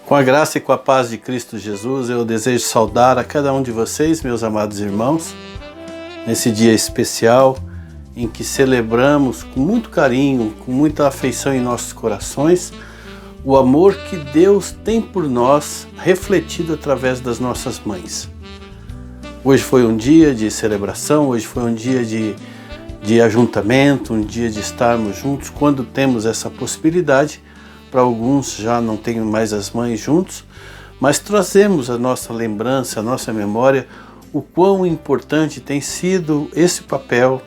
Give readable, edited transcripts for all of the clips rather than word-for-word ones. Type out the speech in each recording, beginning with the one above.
Com a graça e com a paz de Cristo Jesus, eu desejo saudar a cada um de vocês, meus amados irmãos, nesse dia especial em que celebramos com muito carinho, com muita afeição em nossos corações, o amor que Deus tem por nós, refletido através das nossas mães. Hoje foi um dia de celebração, hoje foi um dia de ajuntamento, um dia de estarmos juntos, quando temos essa possibilidade. Para alguns já não têm mais as mães juntos, mas trazemos a nossa lembrança, a nossa memória, o quão importante tem sido esse papel,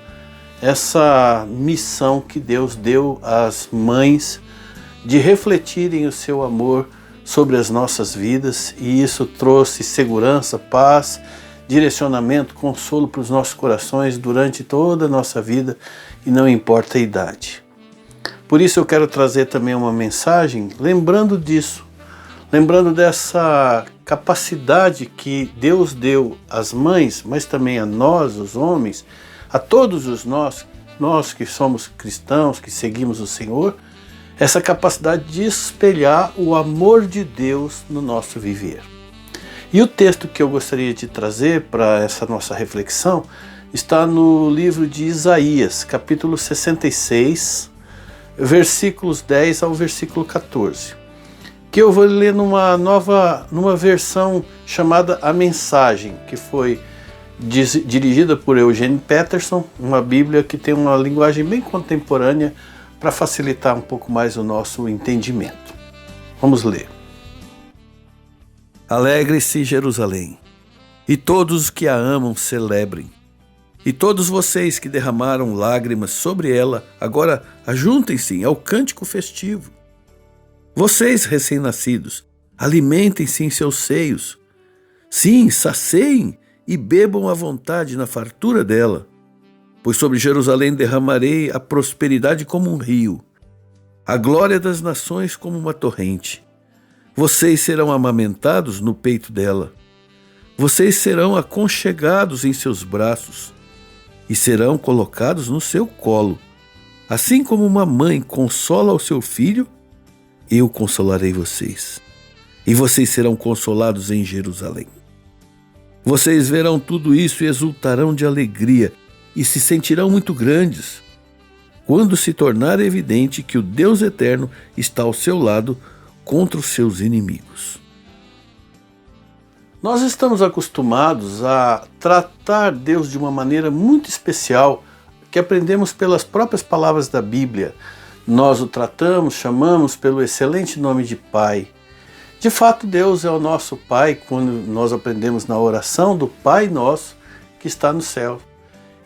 essa missão que Deus deu às mães de refletirem o seu amor sobre as nossas vidas, e isso trouxe segurança, paz, direcionamento, consolo para os nossos corações durante toda a nossa vida, e não importa a idade. Por isso eu quero trazer também uma mensagem lembrando disso, lembrando dessa capacidade que Deus deu às mães, mas também a nós, os homens, a todos os nós que somos cristãos, que seguimos o Senhor, essa capacidade de espelhar o amor de Deus no nosso viver. E o texto que eu gostaria de trazer para essa nossa reflexão está no livro de Isaías, capítulo 66, versículos 10 ao versículo 14, que eu vou ler numa versão chamada A Mensagem, que foi dirigida por Eugene Peterson, uma Bíblia que tem uma linguagem bem contemporânea para facilitar um pouco mais o nosso entendimento. Vamos ler. Alegre-se, Jerusalém, e todos os que a amam celebrem. E todos vocês que derramaram lágrimas sobre ela, agora ajuntem-se ao cântico festivo. Vocês, recém-nascidos, alimentem-se em seus seios. Sim, saceiem e bebam à vontade na fartura dela. Pois sobre Jerusalém derramarei a prosperidade como um rio, a glória das nações como uma torrente. Vocês serão amamentados no peito dela. Vocês serão aconchegados em seus braços e serão colocados no seu colo. Assim como uma mãe consola o seu filho, eu consolarei vocês, e vocês serão consolados em Jerusalém. Vocês verão tudo isso e exultarão de alegria, e se sentirão muito grandes, quando se tornar evidente que o Deus eterno está ao seu lado contra os seus inimigos. Nós estamos acostumados a tratar Deus de uma maneira muito especial, que aprendemos pelas próprias palavras da Bíblia. Nós o tratamos, chamamos pelo excelente nome de Pai. De fato, Deus é o nosso Pai quando nós aprendemos na oração do Pai Nosso que está no céu.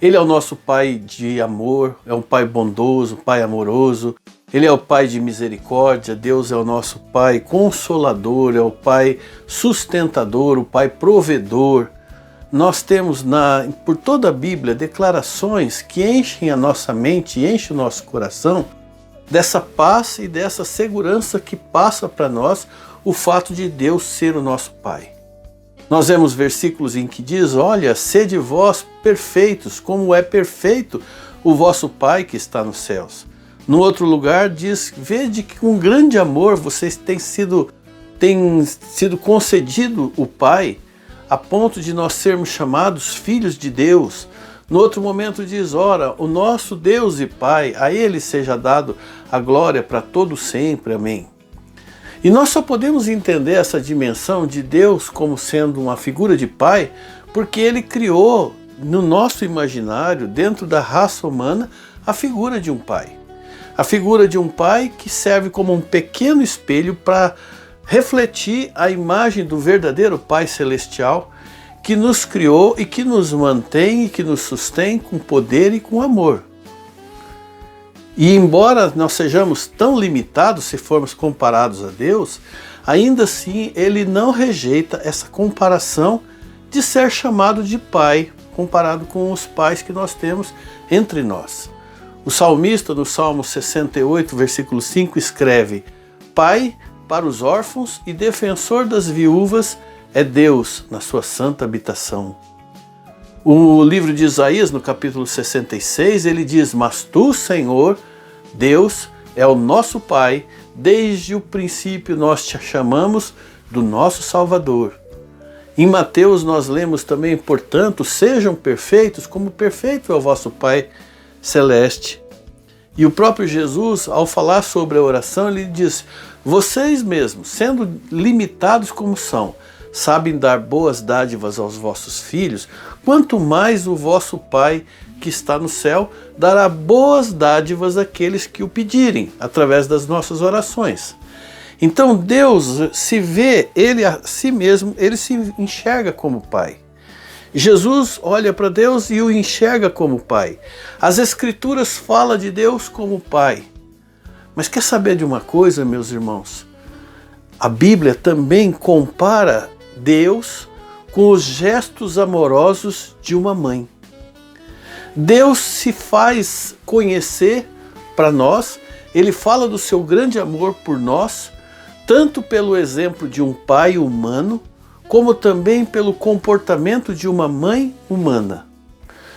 Ele é o nosso Pai de amor, é um Pai bondoso, um Pai amoroso. Ele é o Pai de misericórdia, Deus é o nosso Pai consolador, é o Pai sustentador, o Pai provedor. Nós temos por toda a Bíblia declarações que enchem a nossa mente, enchem o nosso coração dessa paz e dessa segurança que passa para nós o fato de Deus ser o nosso Pai. Nós vemos versículos em que diz, olha, sede vós perfeitos, como é perfeito o vosso Pai que está nos céus. No outro lugar diz, vede que com grande amor vocês têm sido concedido o Pai, a ponto de nós sermos chamados filhos de Deus. No outro momento diz, ora, o nosso Deus e Pai, a Ele seja dado a glória para todo sempre. Amém. E nós só podemos entender essa dimensão de Deus como sendo uma figura de Pai, porque Ele criou no nosso imaginário, dentro da raça humana, a figura de um Pai. A figura de um Pai que serve como um pequeno espelho para refletir a imagem do verdadeiro Pai Celestial que nos criou e que nos mantém e que nos sustém com poder e com amor. E embora nós sejamos tão limitados se formos comparados a Deus, ainda assim Ele não rejeita essa comparação de ser chamado de Pai, comparado com os pais que nós temos entre nós. O salmista, no Salmo 68, versículo 5, escreve, Pai para os órfãos e defensor das viúvas é Deus na sua santa habitação. O livro de Isaías, no capítulo 66, ele diz, mas tu, Senhor, Deus, é o nosso Pai, desde o princípio nós te chamamos do nosso Salvador. Em Mateus nós lemos também, portanto, sejam perfeitos como perfeito é o vosso Pai Celeste. E o próprio Jesus, ao falar sobre a oração, ele diz: vocês mesmos, sendo limitados como são, sabem dar boas dádivas aos vossos filhos, quanto mais o vosso Pai que está no céu dará boas dádivas àqueles que o pedirem, através das nossas orações. Então Deus se vê, ele a si mesmo, ele se enxerga como Pai. Jesus olha para Deus e o enxerga como Pai. As Escrituras falam de Deus como Pai. Mas quer saber de uma coisa, meus irmãos? A Bíblia também compara Deus com os gestos amorosos de uma mãe. Deus se faz conhecer para nós, ele fala do seu grande amor por nós, tanto pelo exemplo de um pai humano, como também pelo comportamento de uma mãe humana.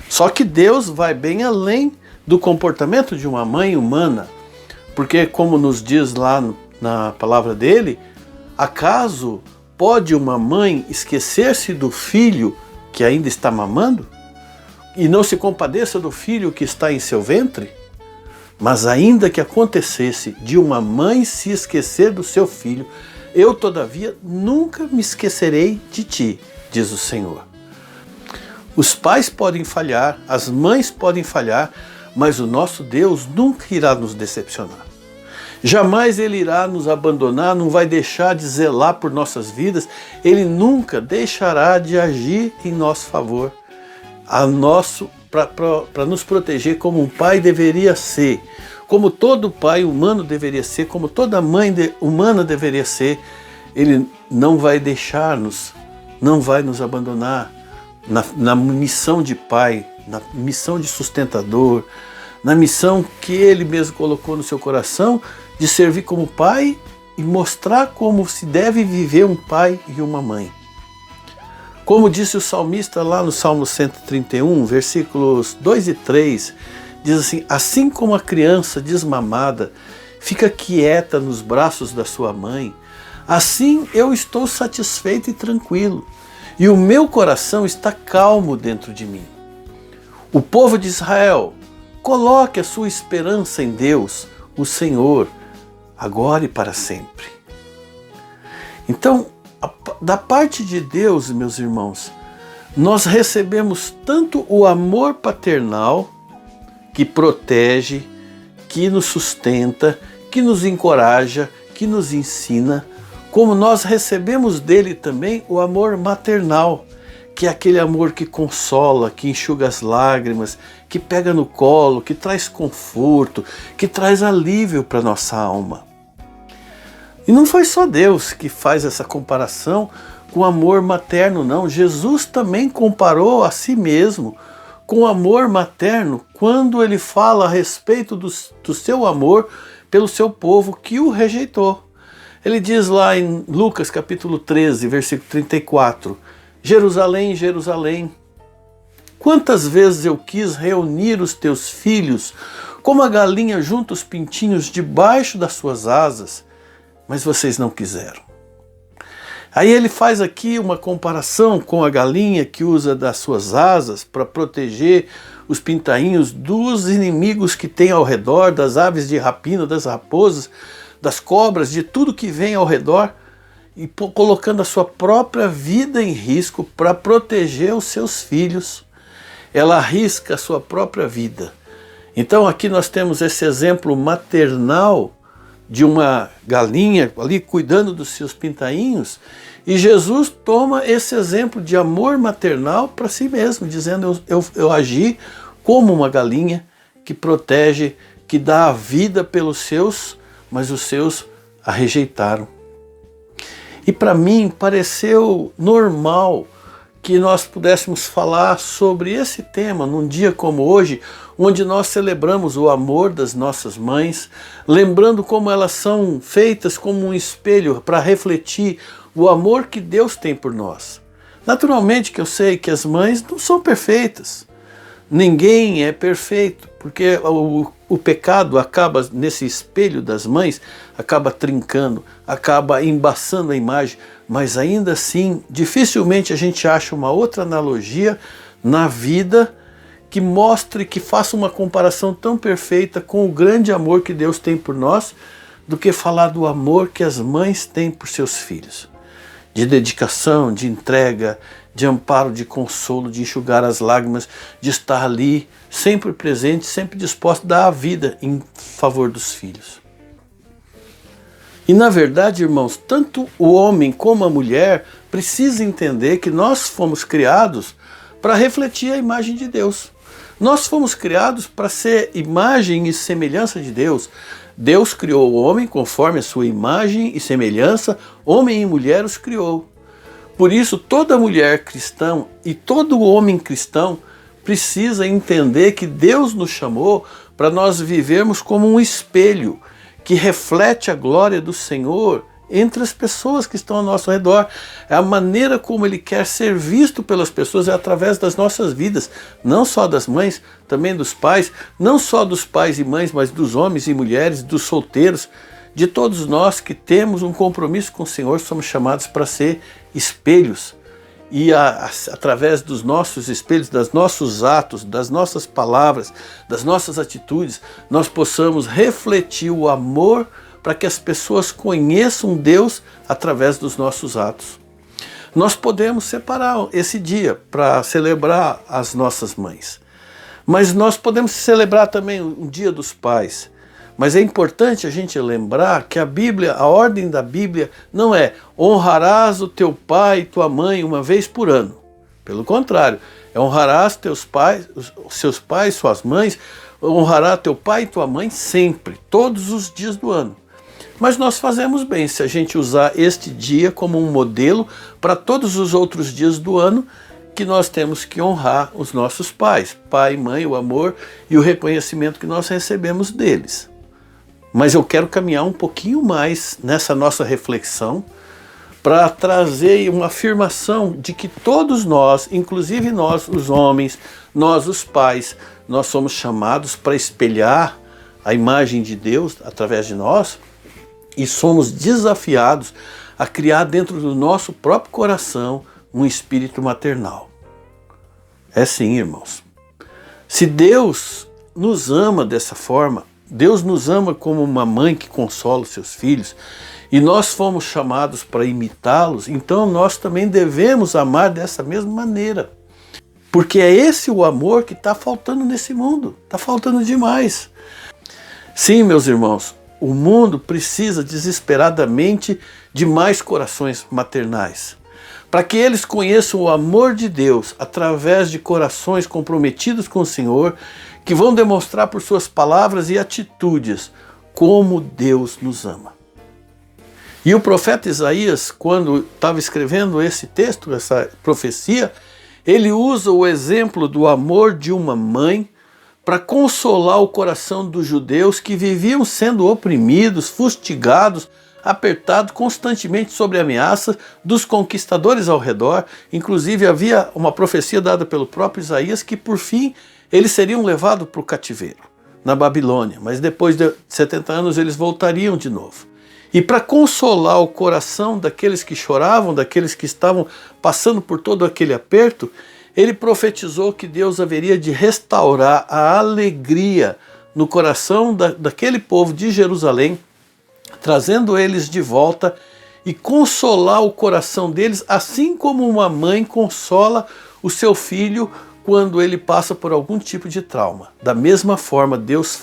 Só que Deus vai bem além do comportamento de uma mãe humana, porque, como nos diz lá na palavra dele, acaso pode uma mãe esquecer-se do filho que ainda está mamando e não se compadeça do filho que está em seu ventre? Mas ainda que acontecesse de uma mãe se esquecer do seu filho, eu, todavia, nunca me esquecerei de ti, diz o Senhor. Os pais podem falhar, as mães podem falhar, mas o nosso Deus nunca irá nos decepcionar. Jamais Ele irá nos abandonar, não vai deixar de zelar por nossas vidas, Ele nunca deixará de agir em nosso favor, para nos proteger como um pai deveria ser, como todo pai humano deveria ser, como toda mãe humana deveria ser. Ele não vai deixar-nos, não vai nos abandonar na missão de pai, na missão de sustentador, na missão que Ele mesmo colocou no seu coração de servir como pai e mostrar como se deve viver um pai e uma mãe. Como disse o salmista lá no Salmo 131, versículos 2 e 3, diz assim: assim como a criança desmamada fica quieta nos braços da sua mãe, assim eu estou satisfeito e tranquilo, e o meu coração está calmo dentro de mim. O povo de Israel, coloque a sua esperança em Deus, o Senhor, agora e para sempre. Então, da parte de Deus, meus irmãos, nós recebemos tanto o amor paternal, que protege, que nos sustenta, que nos encoraja, que nos ensina, como nós recebemos dele também o amor maternal, que é aquele amor que consola, que enxuga as lágrimas, que pega no colo, que traz conforto, que traz alívio para nossa alma. E não foi só Deus que faz essa comparação com o amor materno, não. Jesus também comparou a si mesmo com o amor materno quando ele fala a respeito do seu amor pelo seu povo que o rejeitou. Ele diz lá em Lucas capítulo 13, versículo 34, Jerusalém, Jerusalém, quantas vezes eu quis reunir os teus filhos, como a galinha junta os pintinhos debaixo das suas asas, mas vocês não quiseram. Aí ele faz aqui uma comparação com a galinha que usa das suas asas para proteger os pintainhos dos inimigos que tem ao redor, das aves de rapina, das raposas, das cobras, de tudo que vem ao redor, e colocando a sua própria vida em risco para proteger os seus filhos. Ela arrisca a sua própria vida. Então aqui nós temos esse exemplo maternal de uma galinha ali cuidando dos seus pintainhos, e Jesus toma esse exemplo de amor maternal para si mesmo, dizendo: eu agi como uma galinha que protege, que dá a vida pelos seus, mas os seus a rejeitaram. E para mim pareceu normal que nós pudéssemos falar sobre esse tema num dia como hoje, onde nós celebramos o amor das nossas mães, lembrando como elas são feitas como um espelho para refletir o amor que Deus tem por nós. Naturalmente que eu sei que as mães não são perfeitas, Ninguém é perfeito, porque o pecado acaba, nesse espelho das mães, acaba trincando, acaba embaçando a imagem, mas ainda assim, dificilmente a gente acha uma outra analogia na vida que mostre, que faça uma comparação tão perfeita com o grande amor que Deus tem por nós, do que falar do amor que as mães têm por seus filhos. De dedicação, de entrega, de amparo, de consolo, de enxugar as lágrimas, de estar ali, sempre presente, sempre disposto a dar a vida em favor dos filhos. E na verdade, irmãos, tanto o homem como a mulher precisam entender que nós fomos criados para refletir a imagem de Deus. Nós fomos criados para ser imagem e semelhança de Deus. Deus criou o homem conforme a sua imagem e semelhança, homem e mulher os criou. Por isso, toda mulher cristã e todo homem cristão precisa entender que Deus nos chamou para nós vivermos como um espelho que reflete a glória do Senhor entre as pessoas que estão ao nosso redor. É a maneira como Ele quer ser visto pelas pessoas, é através das nossas vidas, não só das mães, também dos pais, não só dos pais e mães, mas dos homens e mulheres, dos solteiros, de todos nós que temos um compromisso com o Senhor, somos chamados para ser espelhos. E através dos nossos espelhos, dos nossos atos, das nossas palavras, das nossas atitudes, nós possamos refletir o amor para que as pessoas conheçam Deus através dos nossos atos. Nós podemos separar esse dia para celebrar as nossas mães, mas nós podemos celebrar também o Dia dos Pais. Mas é importante a gente lembrar que a Bíblia, a ordem da Bíblia não é honrarás o teu pai e tua mãe uma vez por ano. Pelo contrário, é honrarás teus pais, seus pais, suas mães, honrará teu pai e tua mãe sempre, todos os dias do ano. Mas nós fazemos bem se a gente usar este dia como um modelo para todos os outros dias do ano, que nós temos que honrar os nossos pais, pai e mãe, o amor e o reconhecimento que nós recebemos deles. Mas eu quero caminhar um pouquinho mais nessa nossa reflexão para trazer uma afirmação de que todos nós, inclusive nós, os homens, nós, os pais, nós somos chamados para espelhar a imagem de Deus através de nós e somos desafiados a criar dentro do nosso próprio coração um espírito maternal. É sim, irmãos. Se Deus nos ama dessa forma, Deus nos ama como uma mãe que consola os seus filhos, e nós fomos chamados para imitá-los, então nós também devemos amar dessa mesma maneira. Porque é esse o amor que está faltando nesse mundo, está faltando demais. Sim, meus irmãos, o mundo precisa desesperadamente de mais corações maternais, para que eles conheçam o amor de Deus através de corações comprometidos com o Senhor, que vão demonstrar por suas palavras e atitudes como Deus nos ama. E o profeta Isaías, quando estava escrevendo esse texto, essa profecia, ele usa o exemplo do amor de uma mãe para consolar o coração dos judeus que viviam sendo oprimidos, fustigados, apertados constantemente sob ameaça dos conquistadores ao redor. Inclusive havia uma profecia dada pelo próprio Isaías que por fim eles seriam levados para o cativeiro, na Babilônia, mas depois de 70 anos eles voltariam de novo. E para consolar o coração daqueles que choravam, daqueles que estavam passando por todo aquele aperto, ele profetizou que Deus haveria de restaurar a alegria no coração daquele povo de Jerusalém, trazendo eles de volta e consolar o coração deles, assim como uma mãe consola o seu filho quando ele passa por algum tipo de trauma. Da mesma forma, Deus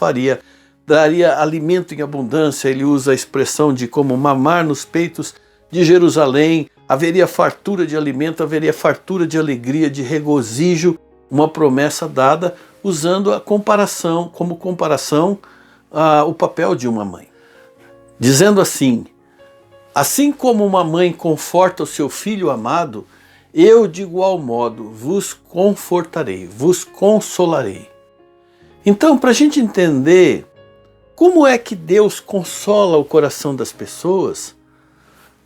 daria alimento em abundância. Ele usa a expressão de como mamar nos peitos de Jerusalém, haveria fartura de alimento, haveria fartura de alegria, de regozijo, uma promessa dada usando a comparação, como comparação, o papel de uma mãe. Dizendo assim como uma mãe conforta o seu filho amado, eu de igual modo vos confortarei, vos consolarei. Então, para a gente entender como é que Deus consola o coração das pessoas,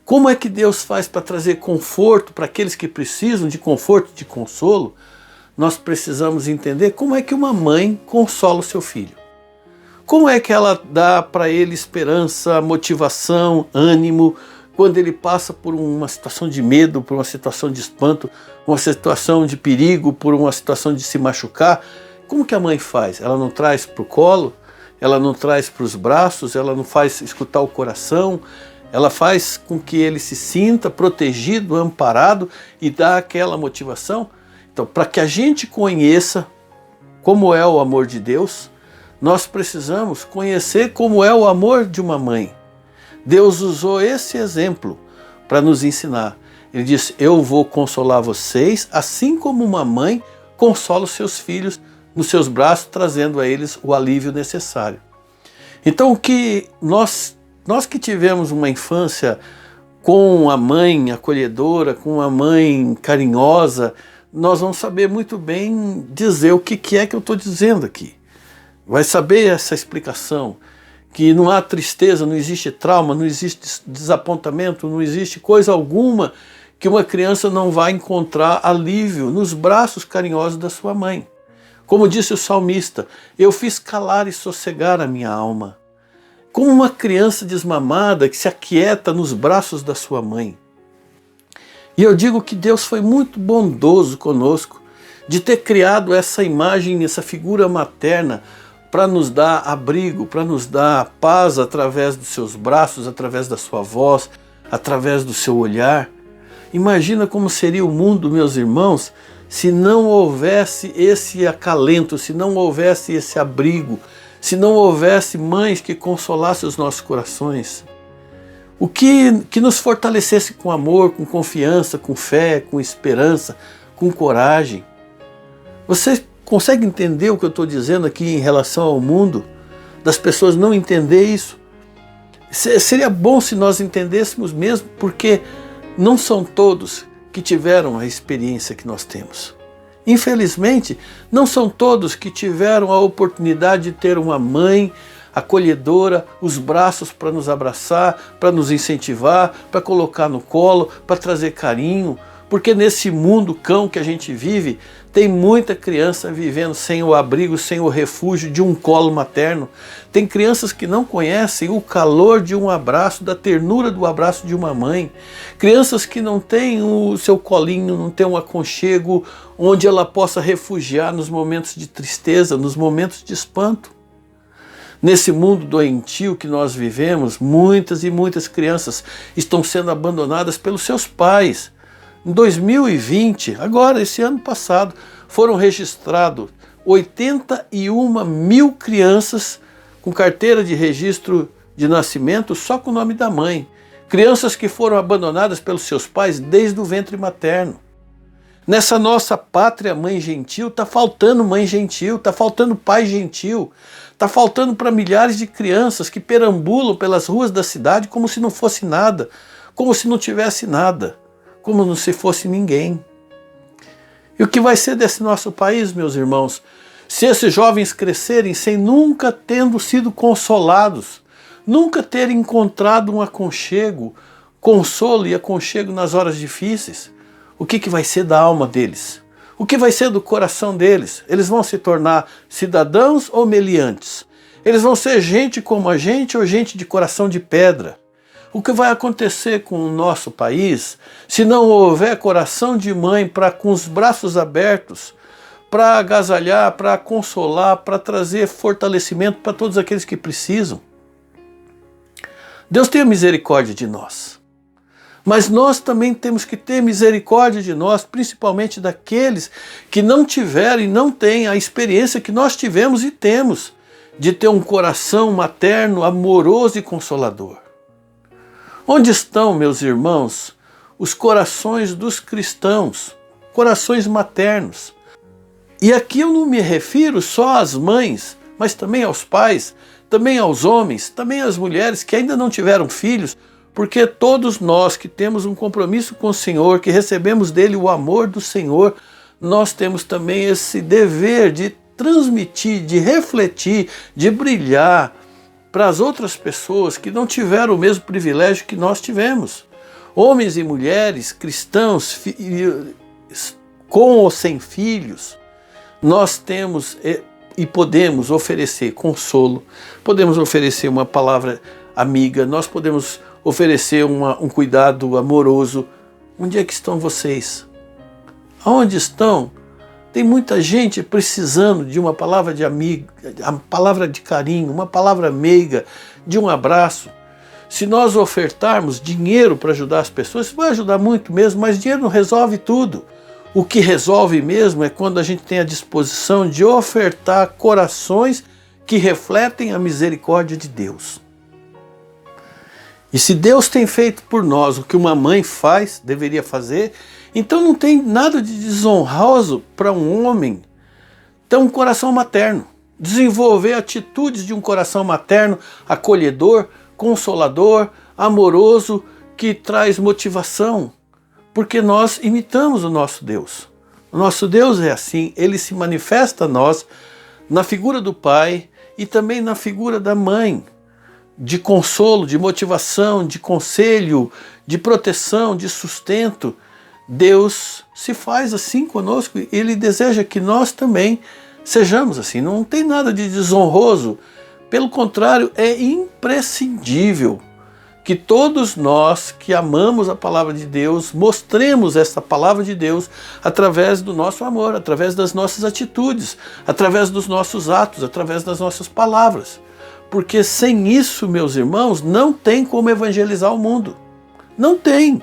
como é que Deus faz para trazer conforto para aqueles que precisam de conforto, de consolo, nós precisamos entender como é que uma mãe consola o seu filho. Como é que ela dá para ele esperança, motivação, ânimo, quando ele passa por uma situação de medo, por uma situação de espanto, uma situação de perigo, por uma situação de se machucar. Como que a mãe faz? Ela não traz para o colo? Ela não traz para os braços? Ela não faz escutar o coração? Ela faz com que ele se sinta protegido, amparado e dá aquela motivação? Então, para que a gente conheça como é o amor de Deus, nós precisamos conhecer como é o amor de uma mãe. Deus usou esse exemplo para nos ensinar. Ele disse: eu vou consolar vocês, assim como uma mãe consola os seus filhos nos seus braços, trazendo a eles o alívio necessário. Então, o que nós que tivemos uma infância com a mãe acolhedora, com a mãe carinhosa, nós vamos saber muito bem dizer o que é que eu estou dizendo aqui. Vai saber essa explicação, que não há tristeza, não existe trauma, não existe desapontamento, não existe coisa alguma que uma criança não vai encontrar alívio nos braços carinhosos da sua mãe. Como disse o salmista: eu fiz calar e sossegar a minha alma. Como uma criança desmamada que se aquieta nos braços da sua mãe. E eu digo que Deus foi muito bondoso conosco de ter criado essa imagem, essa figura materna, para nos dar abrigo, para nos dar paz através dos seus braços, através da sua voz, através do seu olhar. Imagina como seria o mundo, meus irmãos, se não houvesse esse acalento, se não houvesse esse abrigo, se não houvesse mães que consolassem os nossos corações. O que nos fortalecesse com amor, com confiança, com fé, com esperança, com coragem. Você consegue entender o que eu estou dizendo aqui em relação ao mundo? Das pessoas não entender isso? Seria bom se nós entendêssemos mesmo, porque não são todos que tiveram a experiência que nós temos. Infelizmente, não são todos que tiveram a oportunidade de ter uma mãe acolhedora, os braços para nos abraçar, para nos incentivar, para colocar no colo, para trazer carinho. Porque nesse mundo cão que a gente vive, tem muita criança vivendo sem o abrigo, sem o refúgio de um colo materno. Tem crianças que não conhecem o calor de um abraço, da ternura do abraço de uma mãe. Crianças que não têm o seu colinho, não têm um aconchego onde ela possa refugiar nos momentos de tristeza, nos momentos de espanto. Nesse mundo doentio que nós vivemos, muitas e muitas crianças estão sendo abandonadas pelos seus pais. Em 2020, agora, esse ano passado, foram registrados 81 mil crianças com carteira de registro de nascimento só com o nome da mãe. Crianças que foram abandonadas pelos seus pais desde o ventre materno. Nessa nossa pátria mãe gentil, está faltando mãe gentil, está faltando pai gentil, está faltando para milhares de crianças que perambulam pelas ruas da cidade como se não fosse nada, como se não tivesse nada, como se fosse ninguém. E o que vai ser desse nosso país, meus irmãos, se esses jovens crescerem sem nunca tendo sido consolados, nunca terem encontrado um aconchego, consolo e aconchego nas horas difíceis? O que vai ser da alma deles? O que vai ser do coração deles? Eles vão se tornar cidadãos ou meliantes? Eles vão ser gente como a gente ou gente de coração de pedra? O que vai acontecer com o nosso país se não houver coração de mãe para, com os braços abertos, para agasalhar, para consolar, para trazer fortalecimento para todos aqueles que precisam? Deus tenha misericórdia de nós. Mas nós também temos que ter misericórdia de nós, principalmente daqueles que não tiveram e não têm a experiência que nós tivemos e temos, de ter um coração materno, amoroso e consolador. Onde estão, meus irmãos, os corações dos cristãos, corações maternos? E aqui eu não me refiro só às mães, mas também aos pais, também aos homens, também às mulheres que ainda não tiveram filhos, porque todos nós que temos um compromisso com o Senhor, que recebemos dele o amor do Senhor, nós temos também esse dever de transmitir, de refletir, de brilhar para as outras pessoas que não tiveram o mesmo privilégio que nós tivemos. Homens e mulheres, cristãos, com ou sem filhos, nós temos e podemos oferecer consolo, podemos oferecer uma palavra amiga, nós podemos oferecer um cuidado amoroso. Onde é que estão vocês? Aonde estão? Tem muita gente precisando de uma palavra de amigo, uma palavra de carinho, uma palavra meiga, de um abraço. Se nós ofertarmos dinheiro para ajudar as pessoas, isso vai ajudar muito mesmo, mas dinheiro não resolve tudo. O que resolve mesmo é quando a gente tem a disposição de ofertar corações que refletem a misericórdia de Deus. E se Deus tem feito por nós o que uma mãe faz, deveria fazer, então não tem nada de desonroso para um homem ter um coração materno, desenvolver atitudes de um coração materno, acolhedor, consolador, amoroso, que traz motivação, porque nós imitamos o nosso Deus. O nosso Deus é assim, ele se manifesta a nós na figura do Pai e também na figura da mãe, de consolo, de motivação, de conselho, de proteção, de sustento. Deus se faz assim conosco e ele deseja que nós também sejamos assim. Não tem nada de desonroso, pelo contrário, é imprescindível que todos nós que amamos a palavra de Deus mostremos essa palavra de Deus através do nosso amor, através das nossas atitudes, através dos nossos atos, através das nossas palavras. Porque sem isso, meus irmãos, não tem como evangelizar o mundo. Não tem.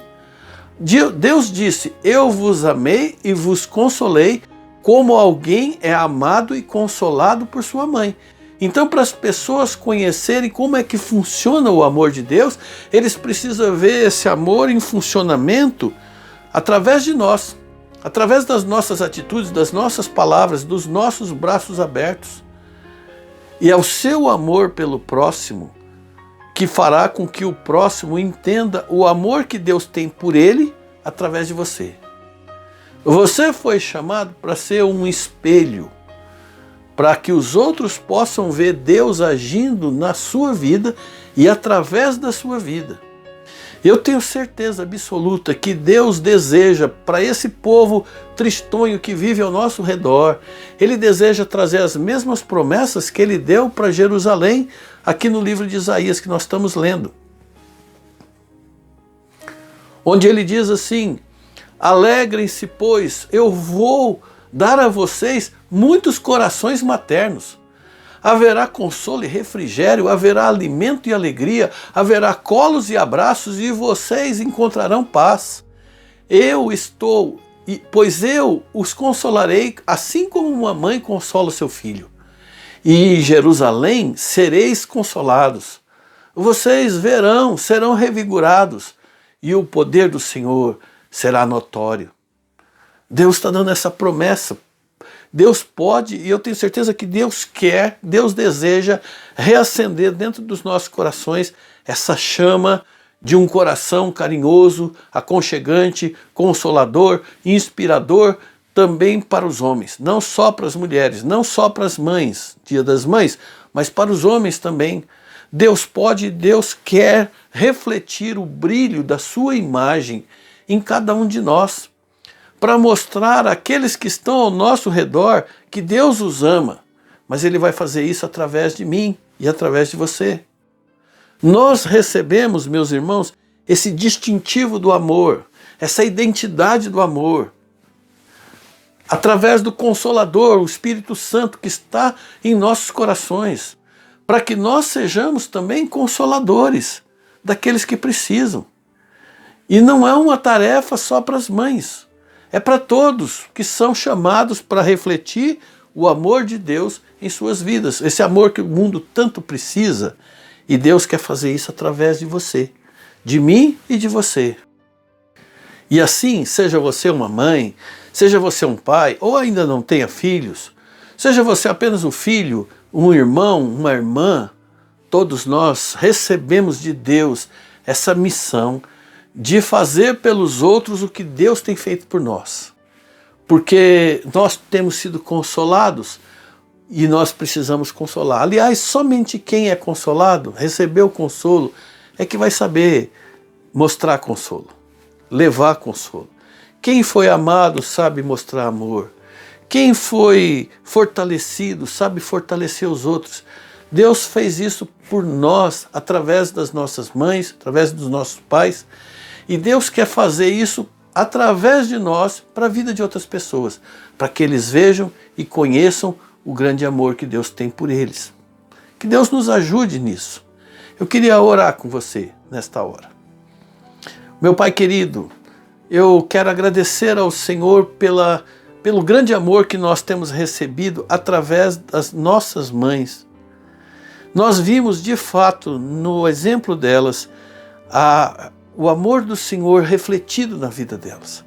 Deus disse: eu vos amei e vos consolei como alguém é amado e consolado por sua mãe. Então, para as pessoas conhecerem como é que funciona o amor de Deus, eles precisam ver esse amor em funcionamento através de nós, através das nossas atitudes, das nossas palavras, dos nossos braços abertos. E é o seu amor pelo próximo que fará com que o próximo entenda o amor que Deus tem por ele através de você. Você foi chamado para ser um espelho, para que os outros possam ver Deus agindo na sua vida e através da sua vida. Eu tenho certeza absoluta que Deus deseja para esse povo tristonho que vive ao nosso redor, Ele deseja trazer as mesmas promessas que Ele deu para Jerusalém, aqui no livro de Isaías que nós estamos lendo. Onde Ele diz assim: alegrem-se, pois eu vou dar a vocês muitos corações maternos. Haverá consolo e refrigério, haverá alimento e alegria, haverá colos e abraços, e vocês encontrarão paz. Pois eu os consolarei, assim como uma mãe consola o seu filho. E em Jerusalém sereis consolados. Vocês verão, serão revigorados, e o poder do Senhor será notório. Deus está dando essa promessa. Deus pode, e eu tenho certeza que Deus quer, Deus deseja reacender dentro dos nossos corações essa chama de um coração carinhoso, aconchegante, consolador, inspirador também para os homens, não só para as mulheres, não só para as mães, Dia das Mães, mas para os homens também. Deus pode, Deus quer refletir o brilho da sua imagem em cada um de nós, para mostrar àqueles que estão ao nosso redor que Deus os ama, mas Ele vai fazer isso através de mim e através de você. Nós recebemos, meus irmãos, esse distintivo do amor, essa identidade do amor, através do Consolador, o Espírito Santo que está em nossos corações, para que nós sejamos também consoladores daqueles que precisam. E não é uma tarefa só para as mães, é para todos que são chamados para refletir o amor de Deus em suas vidas. Esse amor que o mundo tanto precisa. E Deus quer fazer isso através de você, de mim e de você. E assim, seja você uma mãe, seja você um pai, ou ainda não tenha filhos, seja você apenas um filho, um irmão, uma irmã, todos nós recebemos de Deus essa missão de fazer pelos outros o que Deus tem feito por nós. Porque nós temos sido consolados e nós precisamos consolar. Aliás, somente quem é consolado, recebeu consolo, é que vai saber mostrar consolo, levar consolo. Quem foi amado sabe mostrar amor. Quem foi fortalecido sabe fortalecer os outros. Deus fez isso por nós, através das nossas mães, através dos nossos pais. E Deus quer fazer isso através de nós para a vida de outras pessoas, para que eles vejam e conheçam o grande amor que Deus tem por eles. Que Deus nos ajude nisso. Eu queria orar com você nesta hora. Meu Pai querido, eu quero agradecer ao Senhor pelo grande amor que nós temos recebido através das nossas mães. Nós vimos de fato no exemplo delas o amor do Senhor refletido na vida delas.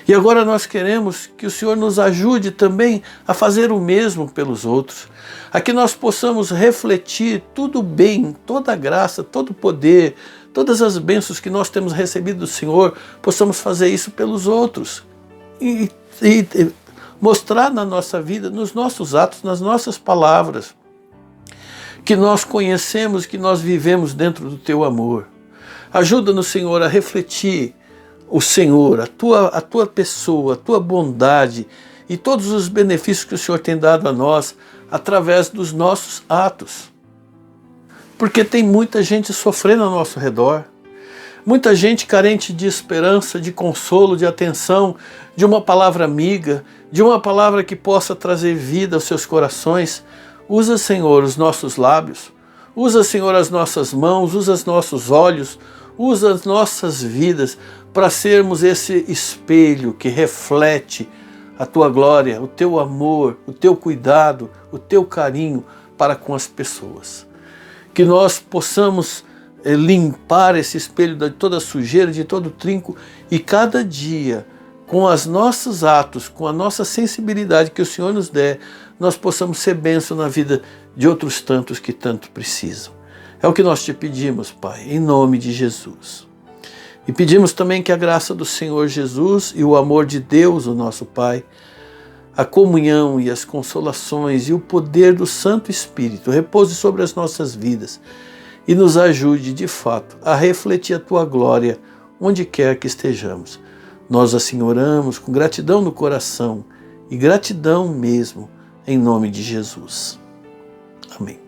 E agora nós queremos que o Senhor nos ajude também a fazer o mesmo pelos outros, a que nós possamos refletir tudo bem, toda a graça, todo o poder, todas as bênçãos que nós temos recebido do Senhor, possamos fazer isso pelos outros e mostrar na nossa vida, nos nossos atos, nas nossas palavras, que nós conhecemos, que nós vivemos dentro do Teu amor. Ajuda-nos, Senhor, a refletir o Senhor, a tua pessoa, a Tua bondade e todos os benefícios que o Senhor tem dado a nós através dos nossos atos. Porque tem muita gente sofrendo ao nosso redor, muita gente carente de esperança, de consolo, de atenção, de uma palavra amiga, de uma palavra que possa trazer vida aos seus corações. Usa, Senhor, os nossos lábios, usa, Senhor, as nossas mãos, usa os nossos olhos, usa as nossas vidas para sermos esse espelho que reflete a Tua glória, o Teu amor, o Teu cuidado, o Teu carinho para com as pessoas. Que nós possamos limpar esse espelho de toda sujeira, de todo trinco, e cada dia, com os nossos atos, com a nossa sensibilidade que o Senhor nos der, nós possamos ser bênção na vida de outros tantos que tanto precisam. É o que nós te pedimos, Pai, em nome de Jesus. E pedimos também que a graça do Senhor Jesus e o amor de Deus, o nosso Pai, a comunhão e as consolações e o poder do Santo Espírito repouse sobre as nossas vidas e nos ajude, de fato, a refletir a Tua glória onde quer que estejamos. Nós assim oramos com gratidão no coração e gratidão mesmo, em nome de Jesus. Amém.